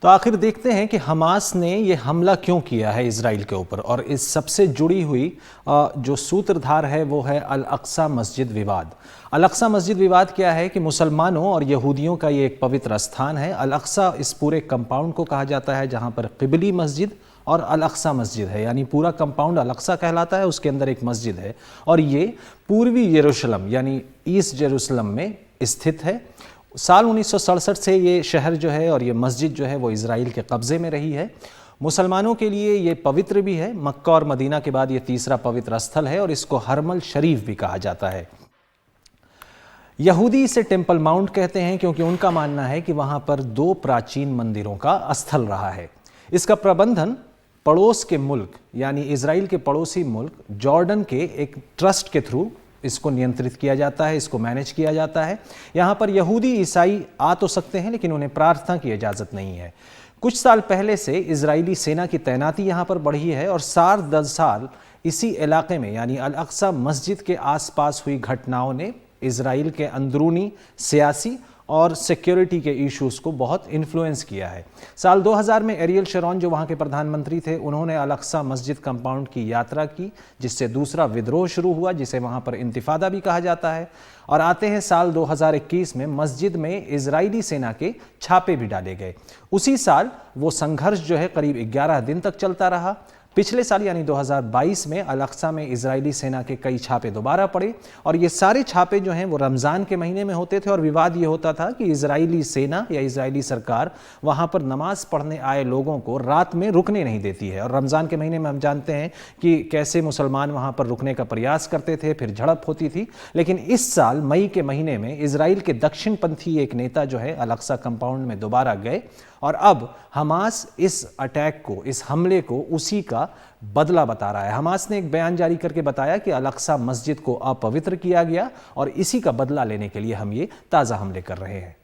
तो आखिर देखते हैं कि हमास ने ये हमला क्यों किया है इजराइल के ऊपर। और इस सबसे जुड़ी हुई जो सूत्रधार है वो है अल अक्सा मस्जिद विवाद। अल अक्सा मस्जिद विवाद क्या है कि मुसलमानों और यहूदियों का ये एक पवित्र स्थान है। अल अक्सा इस पूरे कंपाउंड को कहा जाता है जहाँ पर क़िबली मस्जिद और अल अक्सा मस्जिद है, यानी पूरा कंपाउंड अल अक्सा कहलाता है, उसके अंदर एक मस्जिद है और ये पूर्वी यरूशलेम यानी ईस्ट यरूशलेम में स्थित है। साल 1967 से ये शहर जो है और ये मस्जिद जो है वो इजराइल के कब्ज़े में रही है। मुसलमानों के लिए ये पवित्र भी है। मक्का और मदीना के बाद ये तीसरा पवित्र स्थल है और इसको हरमल शरीफ भी कहा जाता है। यहूदी इसे टेम्पल माउंट कहते हैं क्योंकि उनका मानना है कि वहाँ पर 2 प्राचीन मंदिरों का स्थल रहा है। इसका प्रबंधन पड़ोस के मुल्क यानी इजराइल के पड़ोसी मुल्क जॉर्डन के एक ट्रस्ट के थ्रू इसको नियंत्रित किया जाता है, इसको मैनेज किया जाता है। यहाँ पर यहूदी ईसाई आ तो सकते हैं लेकिन उन्हें प्रार्थना की इजाज़त नहीं है। कुछ साल पहले से इजरायली सेना की तैनाती यहाँ पर बढ़ी है और 7-10 साल इसी इलाके में यानी अल अक्सा मस्जिद के आसपास हुई घटनाओं ने इजराइल के अंदरूनी सियासी और सिक्योरिटी के इश्यूज़ को बहुत इन्फ्लुएंस किया है। साल 2000 में एरियल शरोन जो वहाँ के प्रधानमंत्री थे, उन्होंने अल अक्सा मस्जिद कंपाउंड की यात्रा की, जिससे दूसरा विद्रोह शुरू हुआ जिसे वहाँ पर इंतिफादा भी कहा जाता है। और आते हैं साल 2021 में मस्जिद में इजरायली सेना के छापे भी डाले गए। उसी साल वो संघर्ष जो है करीब 11 दिन तक चलता रहा। पिछले साल यानी 2022 में अल अक्सा में इजरायली सेना के कई छापे दोबारा पड़े और ये सारे छापे जो हैं वो रमज़ान के महीने में होते थे और विवाद ये होता था कि इजरायली सेना या इजरायली सरकार वहाँ पर नमाज पढ़ने आए लोगों को रात में रुकने नहीं देती है। और रमज़ान के महीने में हम जानते हैं कि कैसे मुसलमान वहाँ पर रुकने का प्रयास करते थे, फिर झड़प होती थी। लेकिन इस साल मई के महीने में इजराइल के दक्षिणपंथी एक नेता जो है अल अक्सा कंपाउंड में दोबारा गए और अब हमास इस अटैक को, इस हमले को उसी का बदला बता रहा है। हमास ने एक बयान जारी करके बताया कि अल अक्सा मस्जिद को अपवित्र किया गया और इसी का बदला लेने के लिए हम ये ताज़ा हमले कर रहे हैं।